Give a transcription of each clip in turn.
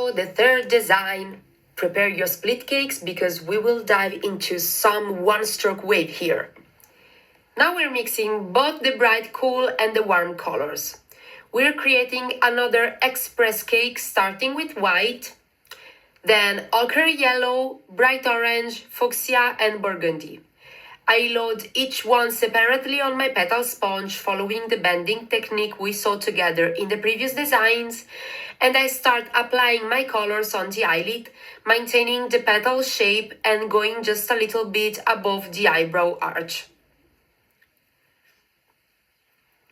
So the third design, prepare your split cakes because we will dive into some one-stroke wave here. Now we're mixing both the bright cool and the warm colors. We're creating another express cake starting with white, then ochre yellow, bright orange, fuchsia and burgundy. I load each one separately on my petal sponge following the bending technique we saw together in the previous designs, and I start applying my colors on the eyelid, maintaining the petal shape and going just a little bit above the eyebrow arch.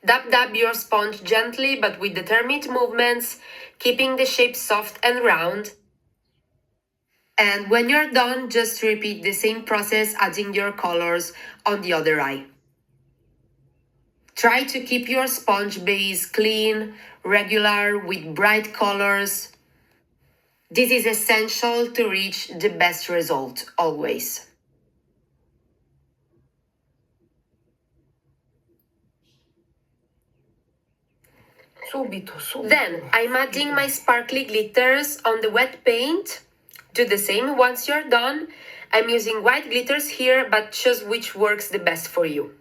Dab your sponge gently but with determined movements, keeping the shape soft and round. And when you're done, just repeat the same process, adding your colors on the other eye. Try to keep your sponge base clean, regular, with bright colors. This is essential to reach the best result, always. Then I'm adding my sparkly glitters on the wet paint. Do the same once you're done. I'm using white glitters here, but choose which works the best for you.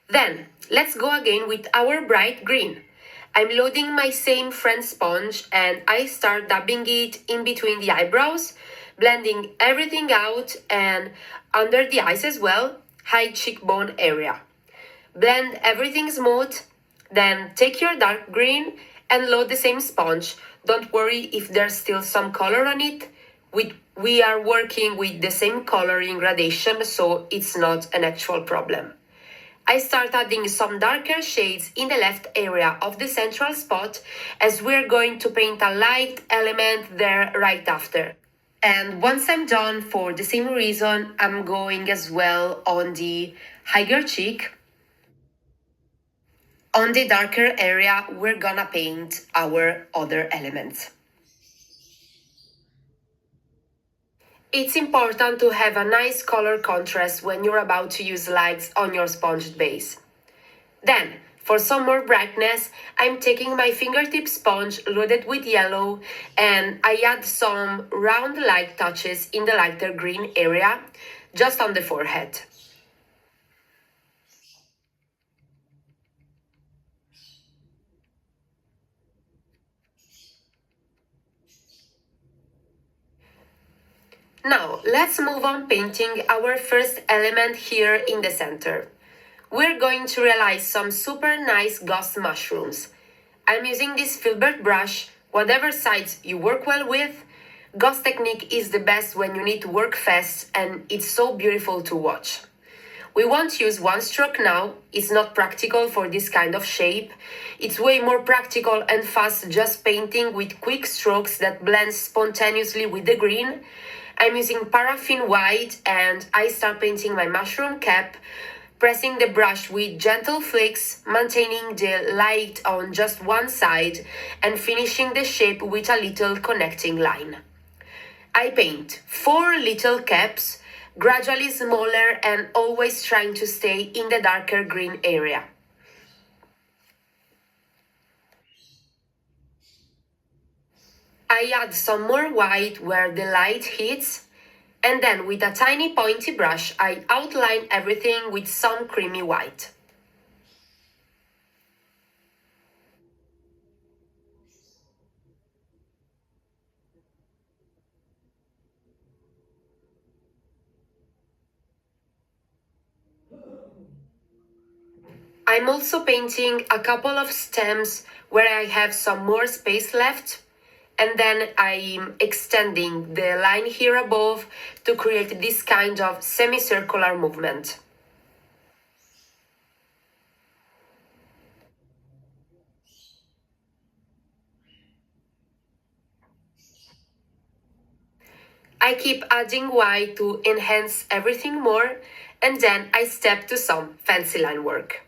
Then let's go again with our bright green. I'm loading my same French sponge and I start dabbing it in between the eyebrows, blending everything out and under the eyes as well, high cheekbone area. Blend everything smooth. Then take your dark green and load the same sponge. Don't worry if there's still some color on it. We are working with the same coloring gradation, so it's not an actual problem. I start adding some darker shades in the left area of the central spot, as we're going to paint a light element there right after. And once I'm done, for the same reason, I'm going as well on the higher cheek. On the darker area, we're gonna paint our other elements. It's important to have a nice color contrast when you're about to use lights on your sponge base. Then, for some more brightness, I'm taking my fingertip sponge loaded with yellow and I add some round light touches in the lighter green area, just on the forehead. Now, let's move on painting our first element here in the center. We're going to realize some super nice ghost mushrooms. I'm using this filbert brush, whatever size you work well with. Ghost technique is the best when you need to work fast and it's so beautiful to watch. We won't use one stroke now, it's not practical for this kind of shape. It's way more practical and fast just painting with quick strokes that blend spontaneously with the green. I'm using paraffin white and I start painting my mushroom cap, pressing the brush with gentle flicks, maintaining the light on just one side and finishing the shape with a little connecting line. I paint 4 little caps, gradually smaller and always trying to stay in the darker green area. I add some more white where the light hits, and then with a tiny pointy brush I outline everything with some creamy white. I'm also painting a couple of stems where I have some more space left, and then I'm extending the line here above to create this kind of semicircular movement. I keep adding white to enhance everything more, and then I step to some fancy line work.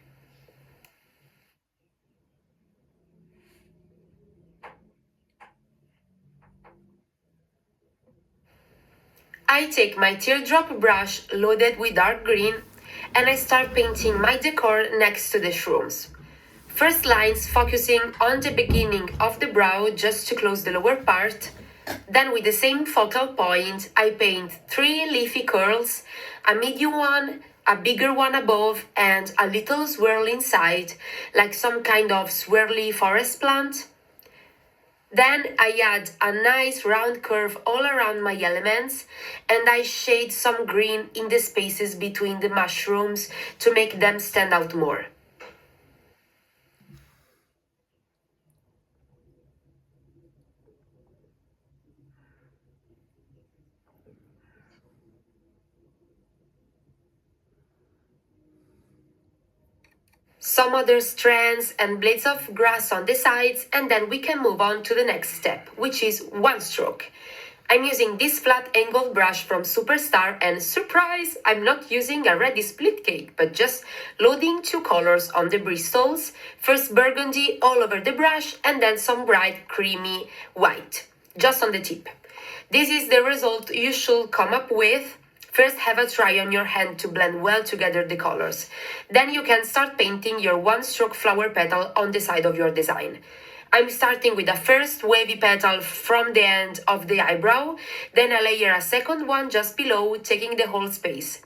I take my teardrop brush loaded with dark green and I start painting my decor next to the shrooms. First lines focusing on the beginning of the brow just to close the lower part. Then with the same focal point, I paint 3 leafy curls, a medium one, a bigger one above, and a little swirl inside, like some kind of swirly forest plant. Then I add a nice round curve all around my elements, and I shade some green in the spaces between the mushrooms to make them stand out more. Some other strands and blades of grass on the sides, and then we can move on to the next step, which is one stroke. I'm using this flat angled brush from Superstar, and surprise, I'm not using a ready split cake, but just loading 2 colors on the bristles, first burgundy all over the brush and then some bright creamy white, just on the tip. This is the result you should come up with. First, have a try on your hand to blend well together the colors. Then you can start painting your one-stroke flower petal on the side of your design. I'm starting with a first wavy petal from the end of the eyebrow, then I layer a second one just below, taking the whole space.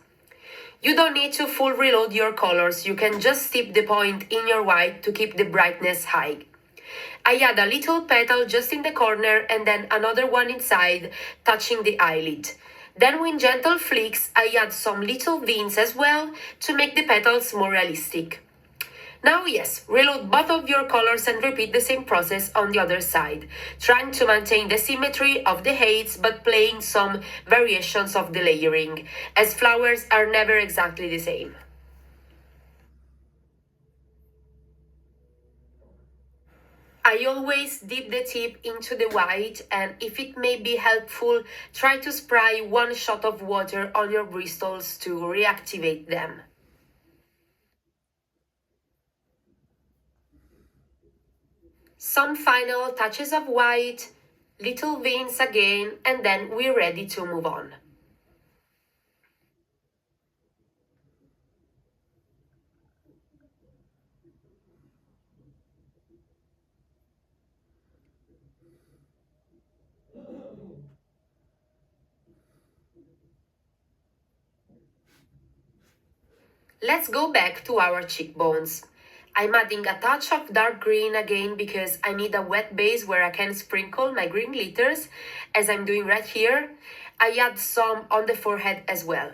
You don't need to full reload your colors, you can just tip the point in your white to keep the brightness high. I add a little petal just in the corner and then another one inside, touching the eyelid. Then with gentle flicks, I add some little veins as well to make the petals more realistic. Now yes, reload both of your colors and repeat the same process on the other side, trying to maintain the symmetry of the heights but playing some variations of the layering, as flowers are never exactly the same. I always dip the tip into the white, and if it may be helpful, try to spray one shot of water on your bristles to reactivate them. Some final touches of white, little veins again, and then we're ready to move on. Let's go back to our cheekbones. I'm adding a touch of dark green again because I need a wet base where I can sprinkle my green glitters, as I'm doing right here. I add some on the forehead as well.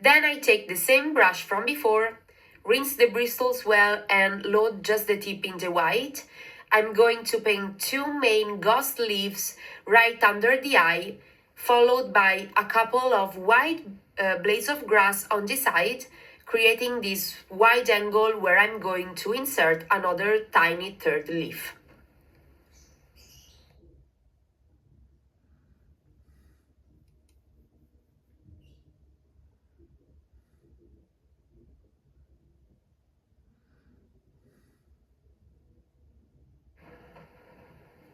Then I take the same brush from before, rinse the bristles well and load just the tip in the white. I'm going to paint 2 main ghost leaves right under the eye, followed by a couple of white blades of grass on the side, creating this wide angle where I'm going to insert another tiny third leaf.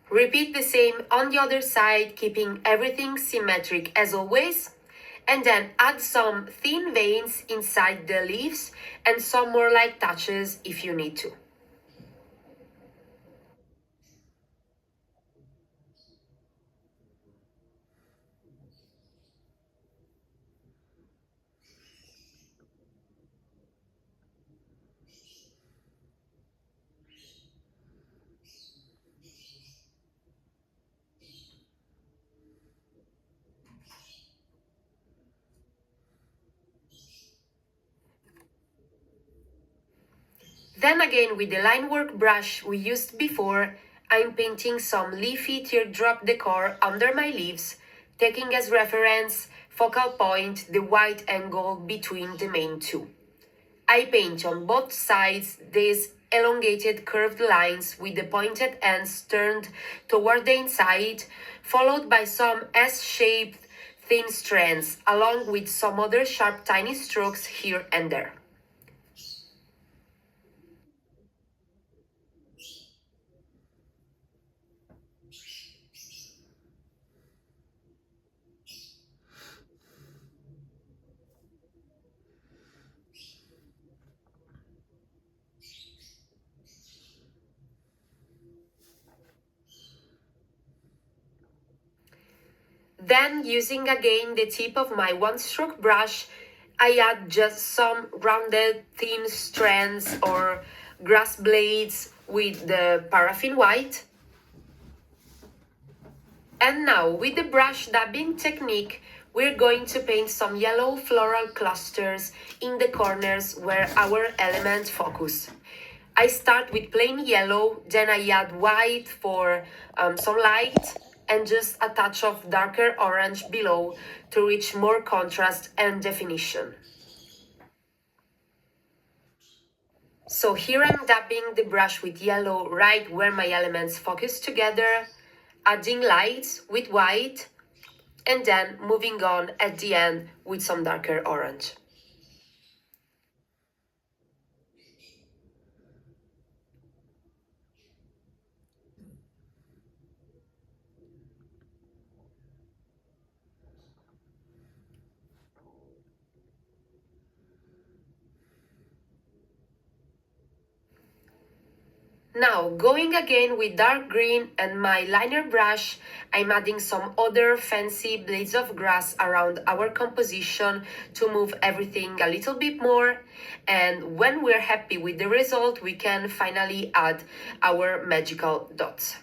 Repeat the same on the other side, keeping everything symmetric as always. And then add some thin veins inside the leaves and some more light touches if you need to. Then again with the line work brush we used before, I'm painting some leafy teardrop decor under my leaves, taking as reference focal point the white angle between the main two. I paint on both sides these elongated curved lines with the pointed ends turned toward the inside, followed by some S-shaped thin strands, along with some other sharp tiny strokes here and there. Then, using again the tip of my one-stroke brush, I add just some rounded thin strands or grass blades with the paraffin white. And now, with the brush dabbing technique, we're going to paint some yellow floral clusters in the corners where our elements focus. I start with plain yellow, then I add white for some light, and just a touch of darker orange below to reach more contrast and definition. So here I'm dabbing the brush with yellow right where my elements focus together, adding lights with white, and then moving on at the end with some darker orange. Now, going again with dark green and my liner brush, I'm adding some other fancy blades of grass around our composition to move everything a little bit more. And when we're happy with the result, we can finally add our magical dots.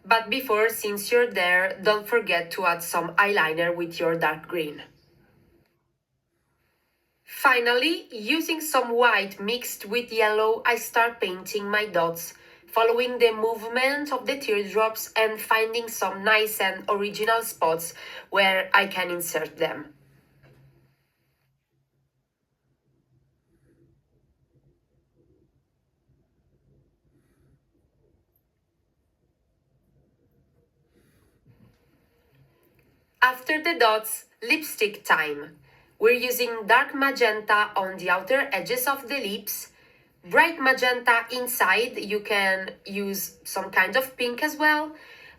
But before, since you're there, don't forget to add some eyeliner with your dark green. Finally, using some white mixed with yellow, I start painting my dots, following the movement of the teardrops and finding some nice and original spots where I can insert them. After the dots, lipstick time. We're using dark magenta on the outer edges of the lips, bright magenta inside. You can use some kind of pink as well,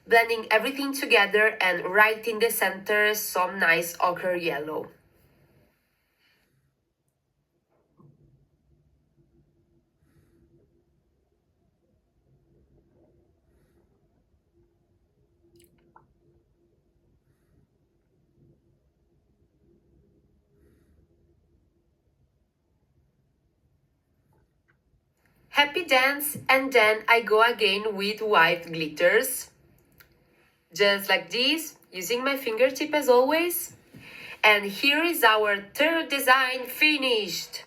blending everything together, and right in the center some nice ochre yellow. Happy dance, and then I go again with white glitters. Just like this, using my fingertip as always. And here is our third design finished.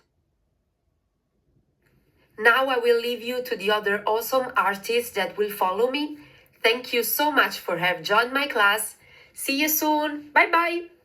Now I will leave you to the other awesome artists that will follow me. Thank you so much for have joined my class. See you soon. Bye bye.